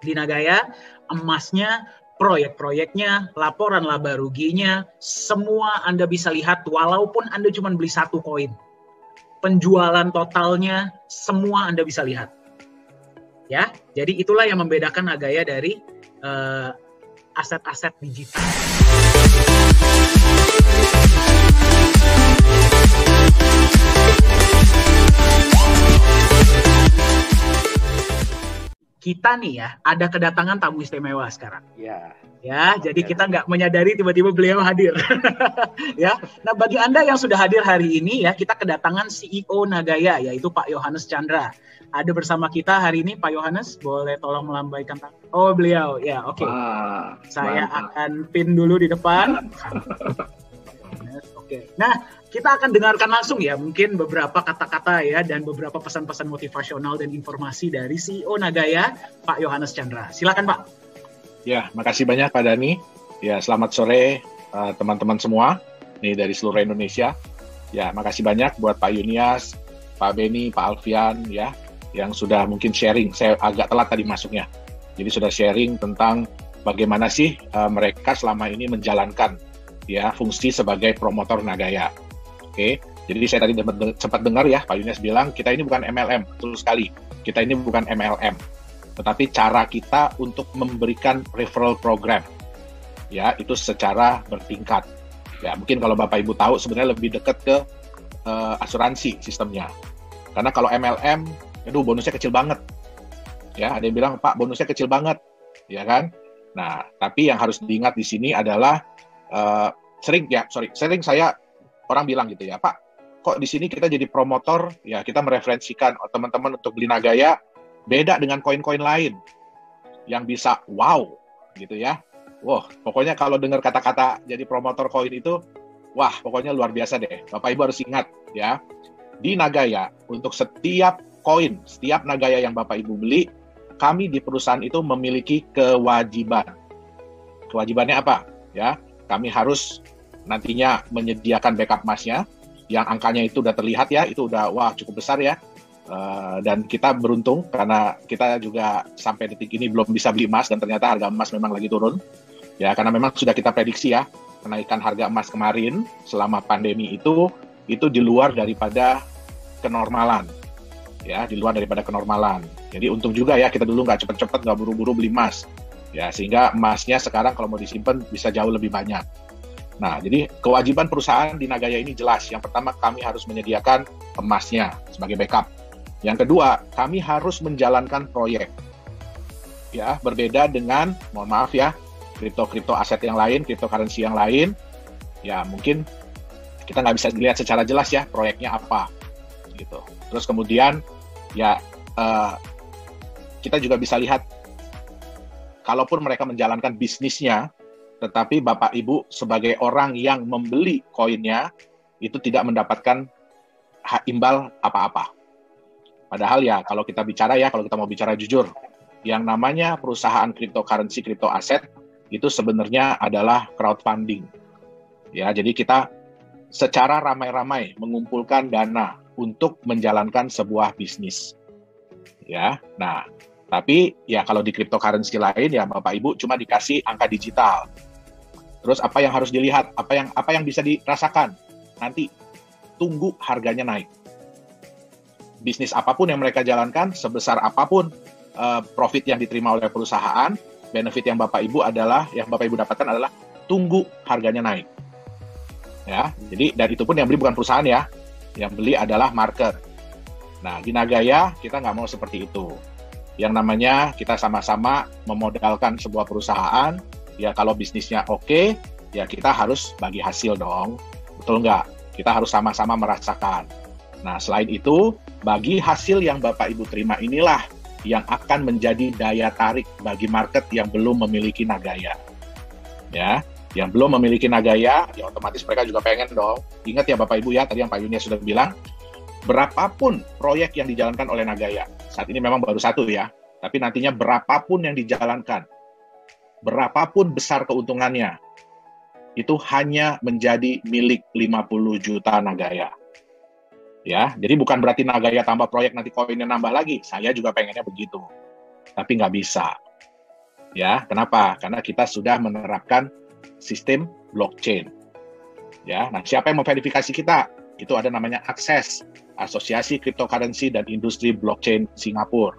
Di Nagaya, emasnya, proyek-proyeknya, laporan laba ruginya, semua Anda bisa lihat walaupun Anda cuma beli satu koin. Penjualan totalnya, semua Anda bisa lihat. Ya, jadi itulah yang membedakan Nagaya dari aset-aset digital. Kita nih ya, ada kedatangan tamu istimewa sekarang. Ya, jadi kita nggak menyadari tiba-tiba beliau hadir. Ya, nah bagi Anda yang sudah hadir hari ini ya, kita kedatangan CEO Nagaya, yaitu Pak Yohanes Chandra. Ada bersama kita hari ini Pak Yohanes, boleh tolong melambaikan tangan? Oh beliau, ya oke. Saya akan pin dulu di depan. Oke, nah kita akan dengarkan langsung ya mungkin beberapa kata-kata ya dan beberapa pesan-pesan motivasional dan informasi dari CEO Nagaya, Pak Yohanes Chandra. Silakan Pak. Ya, makasih banyak Pak Dani. Ya, selamat sore teman-teman semua nih dari seluruh Indonesia. Ya, makasih banyak buat Pak Yunias, Pak Beni, Pak Alfian ya yang sudah mungkin sharing. Saya agak telat tadi masuknya. Jadi sudah sharing tentang bagaimana sih mereka selama ini menjalankan ya fungsi sebagai promotor Nagaya. Oke, jadi saya tadi sempat dengar ya Pak Yunus bilang kita ini bukan MLM, betul sekali. Kita ini bukan MLM, tetapi cara kita untuk memberikan referral program, ya itu secara bertingkat. Ya mungkin kalau Bapak Ibu tahu sebenarnya lebih dekat ke asuransi sistemnya. Karena kalau MLM, aduh bonusnya kecil banget. Ya ada yang bilang Pak bonusnya kecil banget, ya kan? Nah tapi yang harus diingat di sini adalah sering saya orang bilang gitu ya Pak, kok di sini kita jadi promotor ya kita mereferensikan teman-teman untuk beli Nagaya beda dengan koin-koin lain yang bisa wow gitu ya. Wah pokoknya kalau dengar kata-kata jadi promotor koin itu wah pokoknya luar biasa deh. Bapak Ibu harus ingat ya di Nagaya untuk setiap koin, setiap Nagaya yang Bapak Ibu beli, kami di perusahaan itu memiliki kewajiban. Kewajibannya apa ya? Kami harus nantinya menyediakan backup emasnya yang angkanya itu udah terlihat ya, itu udah wah cukup besar ya. Dan kita beruntung karena kita juga sampai detik ini belum bisa beli emas dan ternyata harga emas memang lagi turun. Ya karena memang sudah kita prediksi ya, kenaikan harga emas kemarin selama pandemi itu di luar daripada kenormalan. Ya, di luar daripada kenormalan. Jadi untung juga ya kita dulu nggak cepet-cepet, nggak buru-buru beli emas. Ya, sehingga emasnya sekarang kalau mau disimpan bisa jauh lebih banyak. Nah, jadi kewajiban perusahaan di Nagaya ini jelas. Yang pertama, kami harus menyediakan emasnya sebagai backup. Yang kedua, kami harus menjalankan proyek. Ya, berbeda dengan, mohon maaf ya, kripto aset yang lain, cryptocurrency yang lain. Ya, mungkin kita nggak bisa dilihat secara jelas ya, proyeknya apa. Gitu. Terus kemudian, ya, kita juga bisa lihat, kalaupun mereka menjalankan bisnisnya, tetapi Bapak Ibu sebagai orang yang membeli koinnya itu tidak mendapatkan imbal apa-apa. Padahal ya kalau kita mau bicara jujur, yang namanya perusahaan cryptocurrency, crypto aset itu sebenarnya adalah crowdfunding. Ya, jadi kita secara ramai-ramai mengumpulkan dana untuk menjalankan sebuah bisnis. Ya, nah tapi ya kalau di cryptocurrency lain ya Bapak Ibu cuma dikasih angka digital. Terus apa yang harus dilihat, apa yang bisa dirasakan? Nanti tunggu harganya naik. Bisnis apapun yang mereka jalankan, sebesar apapun profit yang diterima oleh perusahaan, benefit yang Bapak Ibu dapatkan adalah tunggu harganya naik. Ya, jadi dan itu pun yang beli bukan perusahaan ya, yang beli adalah market. Nah di Nagaya kita nggak mau seperti itu. Yang namanya kita sama-sama memodalkan sebuah perusahaan. Ya kalau bisnisnya oke, ya kita harus bagi hasil dong. Betul nggak? Kita harus sama-sama merasakan. Nah selain itu, bagi hasil yang Bapak Ibu terima inilah yang akan menjadi daya tarik bagi market yang belum memiliki Nagaya. Ya, yang belum memiliki Nagaya, ya otomatis mereka juga pengen dong. Ingat ya Bapak Ibu ya, tadi yang Pak Yunia sudah bilang, berapapun proyek yang dijalankan oleh Nagaya, saat ini memang baru satu ya, tapi nantinya berapapun yang dijalankan, berapapun besar keuntungannya, itu hanya menjadi milik 50 juta Nagaya. Ya, jadi bukan berarti Nagaya tambah proyek nanti koinnya nambah lagi. Saya juga pengennya begitu, tapi nggak bisa. Ya, kenapa? Karena kita sudah menerapkan sistem blockchain. Ya, nah siapa yang memverifikasi kita? Itu ada namanya Akses, Asosiasi Cryptocurrency dan Industri Blockchain Singapura.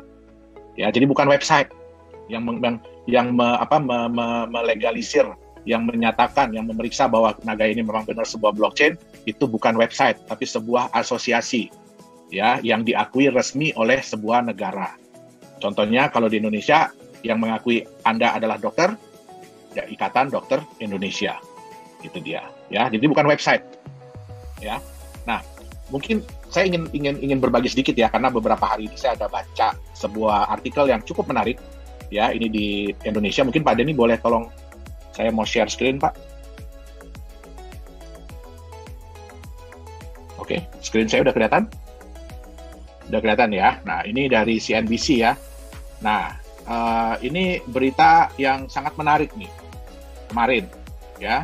Ya, jadi bukan website yang melegalisir, yang menyatakan, yang memeriksa bahwa Naga ini memang benar sebuah blockchain. Itu bukan website, tapi sebuah asosiasi, ya, yang diakui resmi oleh sebuah negara. Contohnya kalau di Indonesia yang mengakui Anda adalah dokter, ya Ikatan Dokter Indonesia. Itu dia, ya. Jadi bukan website, ya. Nah, mungkin saya ingin berbagi sedikit ya, karena beberapa hari ini saya ada baca sebuah artikel yang cukup menarik, ya. Ini di Indonesia. Mungkin Pak Denny boleh tolong, saya mau share screen, Pak. Oke, screen saya udah kelihatan? Udah kelihatan ya. Nah, ini dari CNBC ya. Nah, ini berita yang sangat menarik nih kemarin, ya.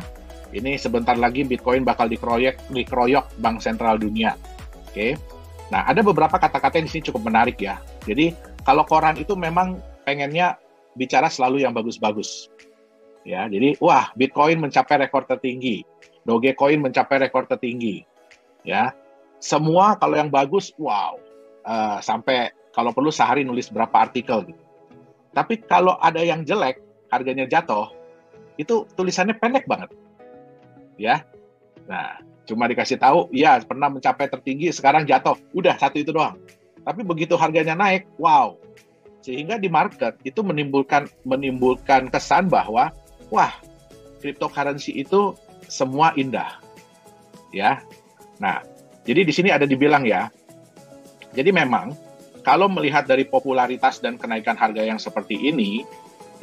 Ini sebentar lagi Bitcoin bakal dikeroyok Bank Sentral Dunia. Oke. Nah, ada beberapa kata-kata yang di sini cukup menarik ya. Jadi, kalau koran itu memang pengennya bicara selalu yang bagus-bagus. Ya, jadi wah, Bitcoin mencapai rekor tertinggi. Dogecoin mencapai rekor tertinggi. Ya. Semua kalau yang bagus, wow. Sampai kalau perlu sehari nulis berapa artikel gitu. Tapi kalau ada yang jelek, harganya jatuh, itu tulisannya pendek banget. Ya, nah cuma dikasih tahu, ya pernah mencapai tertinggi, sekarang jatuh, udah satu itu doang. Tapi begitu harganya naik, wow, sehingga di market itu menimbulkan kesan bahwa, wah, cryptocurrency itu semua indah, ya. Nah, jadi di sini ada dibilang ya, jadi memang kalau melihat dari popularitas dan kenaikan harga yang seperti ini,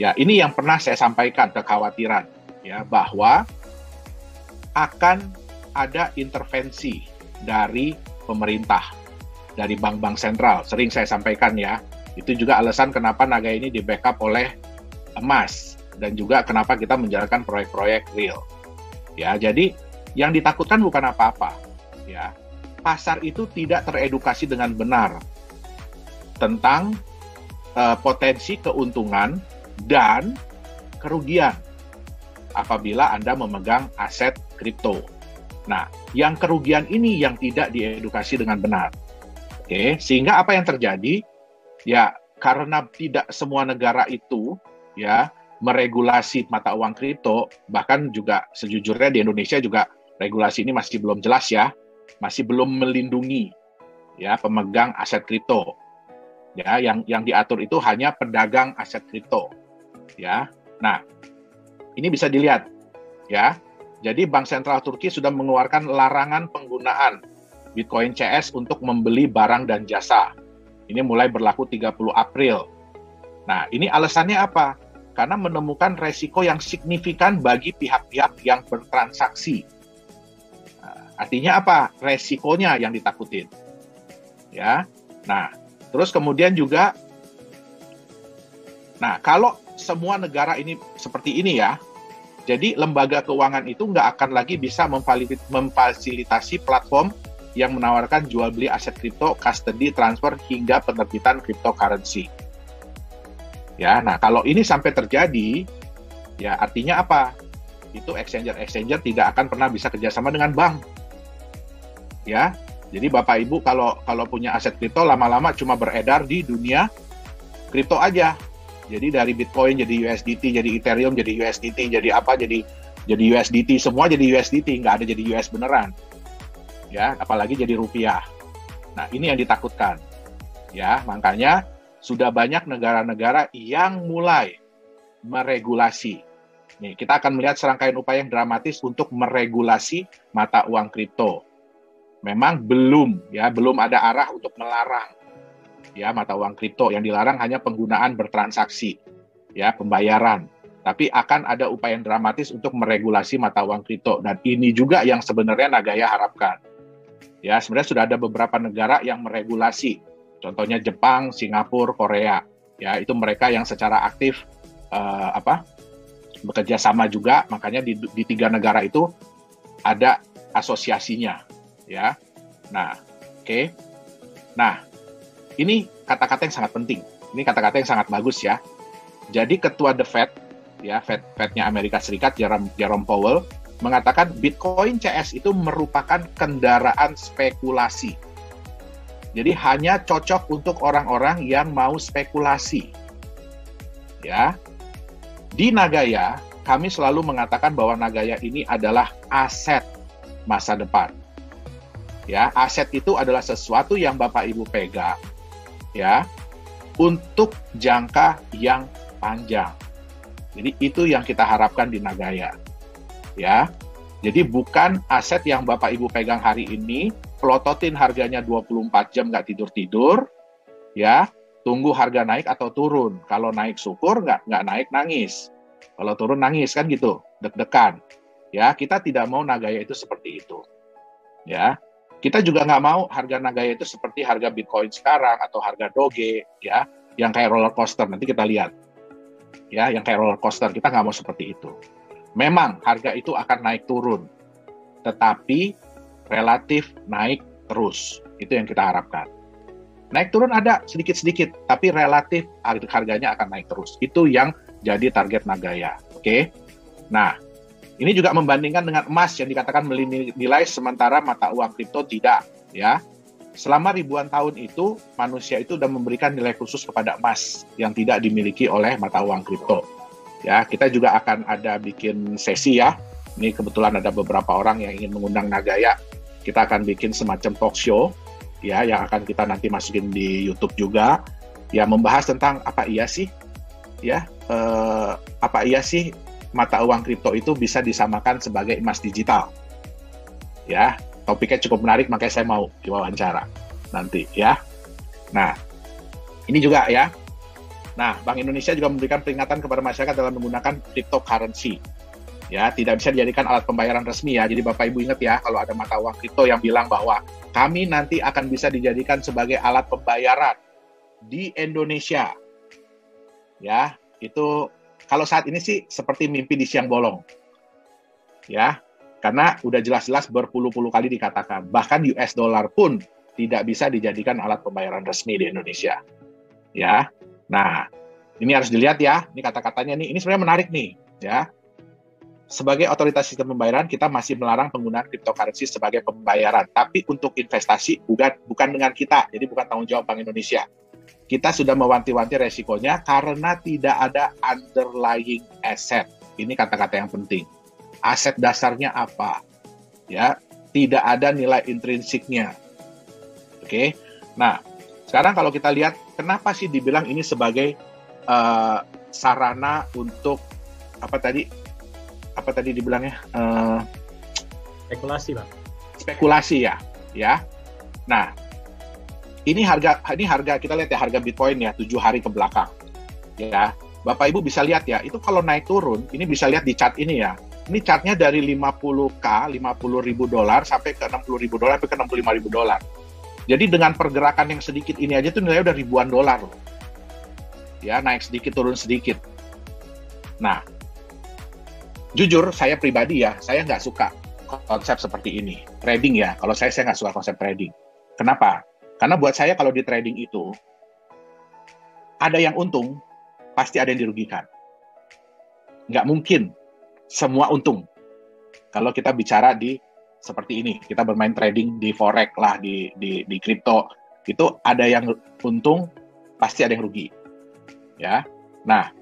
ya ini yang pernah saya sampaikan kekhawatiran, ya bahwa akan ada intervensi dari pemerintah, dari bank-bank sentral. Sering saya sampaikan ya, itu juga alasan kenapa Naga ini di-backup oleh emas, dan juga kenapa kita menjalankan proyek-proyek real. Ya, jadi yang ditakutkan bukan apa-apa. Ya, pasar itu tidak teredukasi dengan benar tentang potensi keuntungan dan kerugian apabila Anda memegang aset kripto. Nah, yang kerugian ini yang tidak diedukasi dengan benar. Oke, sehingga apa yang terjadi? Ya, karena tidak semua negara itu ya meregulasi mata uang kripto, bahkan juga sejujurnya di Indonesia juga regulasi ini masih belum jelas ya, masih belum melindungi ya pemegang aset kripto. Ya, yang diatur itu hanya pedagang aset kripto. Ya. Nah, ini bisa dilihat ya. Jadi Bank Sentral Turki sudah mengeluarkan larangan penggunaan Bitcoin CS untuk membeli barang dan jasa. Ini mulai berlaku 30 April. Nah, ini alasannya apa? Karena menemukan resiko yang signifikan bagi pihak-pihak yang bertransaksi. Nah, artinya apa? Resikonya yang ditakutin. Ya. Nah, terus kemudian juga, nah kalau semua negara ini seperti ini ya, jadi lembaga keuangan itu nggak akan lagi bisa memfasilitasi platform yang menawarkan jual beli aset kripto, custody, transfer, hingga penerbitan cryptocurrency. Ya, nah kalau ini sampai terjadi, ya artinya apa? Itu exchanger tidak akan pernah bisa kerjasama dengan bank. Ya, jadi Bapak Ibu kalau punya aset kripto lama-lama cuma beredar di dunia kripto aja. Jadi dari Bitcoin jadi USDT, jadi Ethereum jadi USDT, jadi apa jadi USDT, semua jadi USDT, nggak ada jadi US beneran. Ya, apalagi jadi rupiah. Nah, ini yang ditakutkan. Ya, makanya sudah banyak negara-negara yang mulai meregulasi. Nih, kita akan melihat serangkaian upaya yang dramatis untuk meregulasi mata uang kripto. Memang belum ada arah untuk melarang ya mata uang kripto. Yang dilarang hanya penggunaan bertransaksi, ya pembayaran. Tapi akan ada upaya yang dramatis untuk meregulasi mata uang kripto, dan ini juga yang sebenarnya Nagaya harapkan. Ya, sebenarnya sudah ada beberapa negara yang meregulasi. Contohnya Jepang, Singapura, Korea. Ya, itu mereka yang secara aktif bekerja sama juga. Makanya di 3 negara itu ada asosiasinya. Ya, nah, oke. Nah, ini kata-kata yang sangat penting. Ini kata-kata yang sangat bagus ya. Jadi ketua The Fed, ya Fed-nya Amerika Serikat, Jerome Powell, mengatakan Bitcoin CS itu merupakan kendaraan spekulasi. Jadi hanya cocok untuk orang-orang yang mau spekulasi. Ya. Di Nagaya, kami selalu mengatakan bahwa Nagaya ini adalah aset masa depan. Ya, aset itu adalah sesuatu yang Bapak Ibu pegang, ya, untuk jangka yang panjang. Jadi itu yang kita harapkan di Nagaya. Ya. Jadi bukan aset yang Bapak Ibu pegang hari ini, pelototin harganya 24 jam nggak tidur-tidur, ya, tunggu harga naik atau turun. Kalau naik syukur, nggak naik nangis. Kalau turun nangis, kan gitu, deg-degan. Ya, kita tidak mau Nagaya itu seperti itu. Ya, kita juga nggak mau harga Nagaya itu seperti harga Bitcoin sekarang atau harga Doge, ya, yang kayak roller coaster. Nanti kita lihat. Ya, yang kayak roller coaster, kita nggak mau seperti itu. Memang harga itu akan naik turun, tetapi relatif naik terus. Itu yang kita harapkan. Naik turun ada sedikit-sedikit, tapi relatif harganya akan naik terus. Itu yang jadi target Nagaya. Oke? Nah, ini juga membandingkan dengan emas yang dikatakan nilai sementara mata uang kripto tidak. Ya, selama ribuan tahun itu, manusia itu sudah memberikan nilai khusus kepada emas yang tidak dimiliki oleh mata uang kripto. Ya, kita juga akan ada bikin sesi ya. Ini kebetulan ada beberapa orang yang ingin mengundang Nagaya. Kita akan bikin semacam talk show, ya, yang akan kita nanti masukin di YouTube juga. Ya, membahas tentang apa iya sih, ya, apa iya sih mata uang kripto itu bisa disamakan sebagai emas digital. Ya, topiknya cukup menarik, makanya saya mau diwawancara nanti, ya. Nah, ini juga ya. Nah, Bank Indonesia juga memberikan peringatan kepada masyarakat dalam menggunakan cryptocurrency. Ya, tidak bisa dijadikan alat pembayaran resmi ya. Jadi Bapak Ibu ingat ya, kalau ada mata uang kripto yang bilang bahwa kami nanti akan bisa dijadikan sebagai alat pembayaran di Indonesia. Ya, itu kalau saat ini sih seperti mimpi di siang bolong. Ya, karena udah jelas-jelas berpuluh-puluh kali dikatakan, bahkan US dollar pun tidak bisa dijadikan alat pembayaran resmi di Indonesia. Ya. Nah, ini harus dilihat ya, ini kata-katanya nih, ini sebenarnya menarik nih, ya. Sebagai otoritas sistem pembayaran, kita masih melarang penggunaan cryptocurrency sebagai pembayaran, tapi untuk investasi bukan dengan kita, jadi bukan tanggung jawab Bank Indonesia. Kita sudah mewanti-wanti resikonya karena tidak ada underlying asset. Ini kata-kata yang penting. Aset dasarnya apa? Ya, tidak ada nilai intrinsiknya. Oke. Nah, sekarang kalau kita lihat, kenapa sih dibilang ini sebagai sarana untuk apa tadi dibilangnya? Spekulasi, Bang. Spekulasi ya, ya. Nah, ini harga kita lihat ya, harga Bitcoin ya 7 hari ke belakang. Ya, Bapak Ibu bisa lihat ya, itu kalau naik turun, ini bisa lihat di chart ini ya. Ini chartnya dari 50.000 $50.000 sampai ke $60.000 sampai ke $65.000. Jadi dengan pergerakan yang sedikit ini aja tuh nilainya udah ribuan dolar loh. Ya, naik sedikit, turun sedikit. Nah, jujur saya pribadi ya, saya nggak suka konsep seperti ini. Trading ya, kalau saya nggak suka konsep trading. Kenapa? Karena buat saya kalau di trading itu, ada yang untung, pasti ada yang dirugikan. Nggak mungkin semua untung. Kalau kita bicara di seperti ini, kita bermain trading di forex lah, di kripto, itu ada yang untung, pasti ada yang rugi. Ya, nah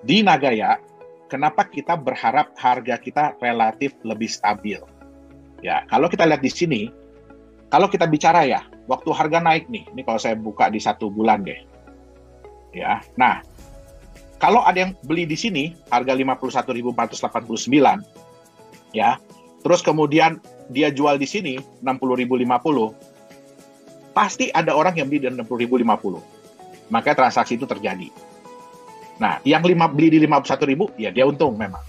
di Nagaya, kenapa kita berharap harga kita relatif lebih stabil? Ya, kalau kita lihat di sini, kalau kita bicara ya, waktu harga naik nih, ini kalau saya buka di 1 bulan deh, ya, nah kalau ada yang beli di sini harga 51.489, ya. Terus kemudian dia jual di sini 60.050, pasti ada orang yang beli di 60.050. Makanya transaksi itu terjadi. Nah, yang beli di 51.000, ya dia untung memang.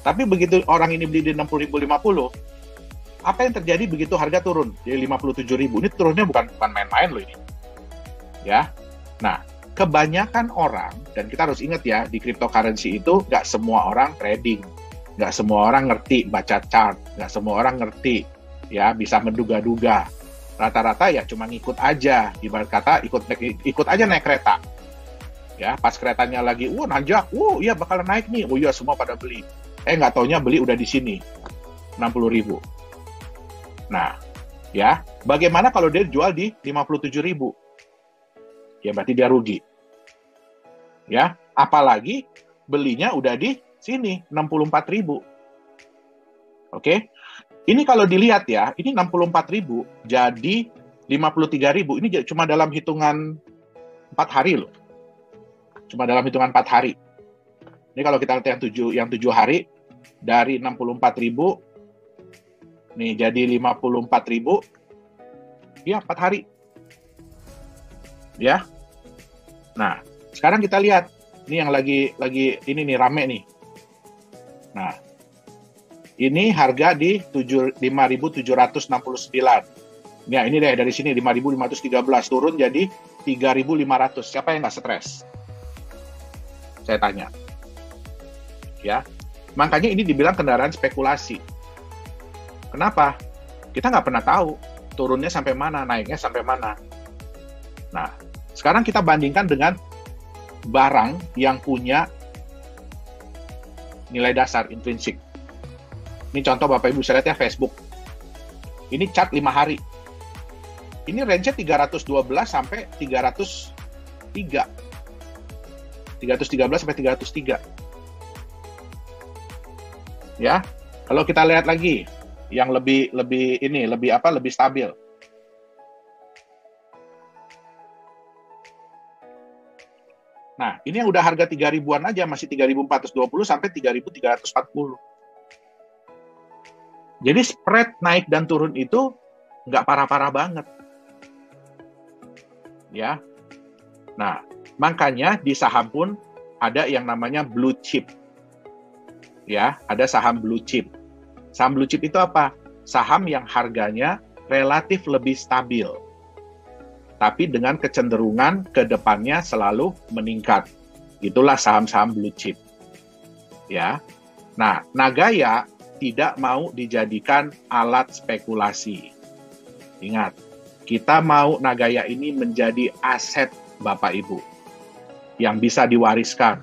Tapi begitu orang ini beli di 60.050, apa yang terjadi begitu harga turun di 57.000? Ini turunnya bukan main-main loh ini. Ya. Nah, kebanyakan orang, dan kita harus ingat ya, di cryptocurrency itu nggak semua orang trading. Nggak semua orang ngerti baca chart, nggak semua orang ngerti, ya, bisa menduga-duga. Rata-rata ya cuma ngikut aja, ibarat kata ikut aja naik kereta. Ya, pas keretanya lagi, nanjak, iya bakalan naik nih, iya semua pada beli. Nggak taunya beli udah di sini, 60.000. Nah, ya, bagaimana kalau dia jual di 57.000? Ya berarti dia rugi. Ya, apalagi belinya udah di sini, 64.000. Oke? Ini kalau dilihat ya, ini 64.000 jadi 53.000. Ini cuma dalam hitungan 4 hari loh. Cuma dalam hitungan 4 hari. Ini kalau kita lihat yang 7 hari, dari 64.000, nih jadi 54.000, ya 4 hari. Ya. Nah, sekarang kita lihat, ini yang lagi ini nih rame nih. Nah, ini harga di 5.769. Ya, ini deh dari sini 5.513 turun jadi 3.500. Siapa yang nggak stres? Saya tanya. Ya, makanya ini dibilang kendaraan spekulasi. Kenapa? Kita nggak pernah tahu turunnya sampai mana, naiknya sampai mana. Nah, sekarang kita bandingkan dengan barang yang punya nilai dasar intrinsik. Ini contoh Bapak Ibu bisa lihat ya, Facebook. Ini chart 5 hari. Ini range-nya 312 sampai 303. 313 sampai 303. Ya. Kalau kita lihat lagi yang lebih stabil. Nah, ini yang udah harga 3.000-an aja masih 3.420 sampai 3.340. Jadi spread naik dan turun itu nggak parah-parah banget. Ya. Nah, makanya di saham pun ada yang namanya blue chip. Ya, ada saham blue chip. Saham blue chip itu apa? Saham yang harganya relatif lebih stabil. Tapi dengan kecenderungan ke depannya selalu meningkat. Itulah saham-saham blue chip. Ya. Nah, Nagaya tidak mau dijadikan alat spekulasi. Ingat, kita mau Nagaya ini menjadi aset Bapak Ibu yang bisa diwariskan,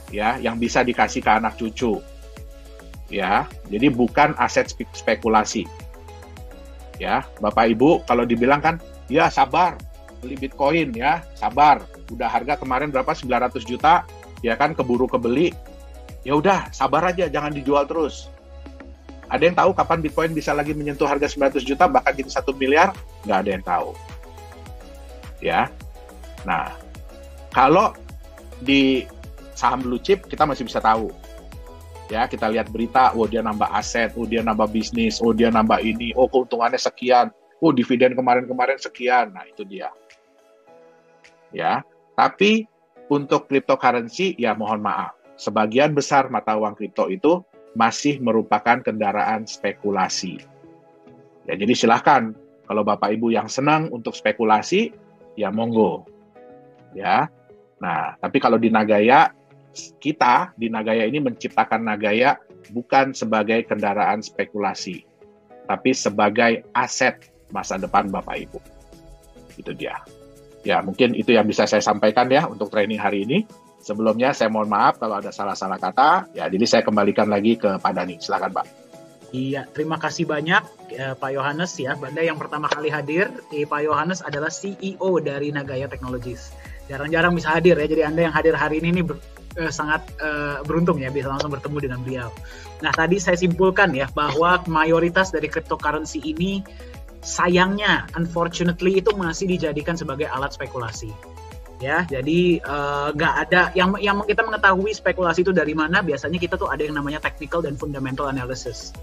ya, yang bisa dikasih ke anak cucu, ya. Jadi bukan aset spekulasi, ya. Bapak Ibu kalau dibilang kan, ya sabar beli Bitcoin, ya sabar. Udah harga kemarin berapa 900 juta, ya kan keburu kebeli, ya udah sabar aja, jangan dijual terus. Ada yang tahu kapan Bitcoin bisa lagi menyentuh harga 900 juta bahkan jadi 1 miliar? Nggak ada yang tahu, ya. Nah, kalau di saham blue chip kita masih bisa tahu. Ya, kita lihat berita, dia nambah aset, dia nambah bisnis, dia nambah ini, keuntungannya sekian, dividen kemarin-kemarin sekian. Nah, itu dia. Ya, tapi untuk cryptocurrency ya mohon maaf, sebagian besar mata uang kripto itu masih merupakan kendaraan spekulasi. Ya, jadi silakan kalau Bapak Ibu yang senang untuk spekulasi, ya monggo. Ya. Nah, tapi kalau di Nagaya, kita di Nagaya ini menciptakan Nagaya bukan sebagai kendaraan spekulasi, tapi sebagai aset masa depan Bapak Ibu. Itu dia. Ya, mungkin itu yang bisa saya sampaikan ya untuk training hari ini. Sebelumnya saya mohon maaf kalau ada salah-salah kata. Ya, jadi saya kembalikan lagi ke Pak Dhani. Silakan, Pak. Iya, terima kasih banyak Pak Yohanes ya. Banda yang pertama kali hadir, Pak Yohanes adalah CEO dari Nagaya Technologies. Jarang-jarang bisa hadir ya, jadi Anda yang hadir hari ini sangat beruntung ya bisa langsung bertemu dengan beliau. Nah, tadi saya simpulkan ya bahwa mayoritas dari cryptocurrency ini sayangnya, unfortunately itu masih dijadikan sebagai alat spekulasi. Ya, jadi nggak ada yang kita mengetahui spekulasi itu dari mana. Biasanya kita tuh ada yang namanya technical dan fundamental analysis.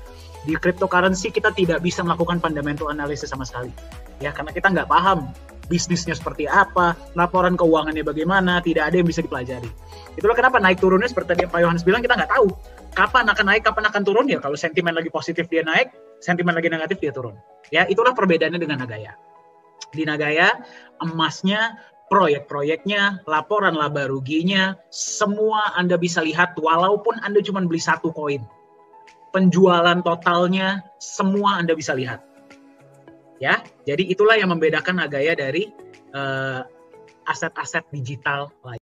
Di cryptocurrency kita tidak bisa melakukan fundamental analysis sama sekali, ya karena kita nggak paham bisnisnya seperti apa, laporan keuangannya bagaimana, tidak ada yang bisa dipelajari. Itulah kenapa naik turunnya seperti tadi Pak Yohanes bilang, kita nggak tahu kapan akan naik, kapan akan turun. Ya kalau sentimen lagi positif dia naik, sentimen lagi negatif dia turun. Ya, itulah perbedaannya dengan Nagaya. Di Nagaya, emasnya, proyek-proyeknya, laporan laba ruginya, semua Anda bisa lihat walaupun Anda cuma beli satu koin. Penjualan totalnya, semua Anda bisa lihat. Ya, jadi itulah yang membedakan Nagaya dari aset-aset digital lain.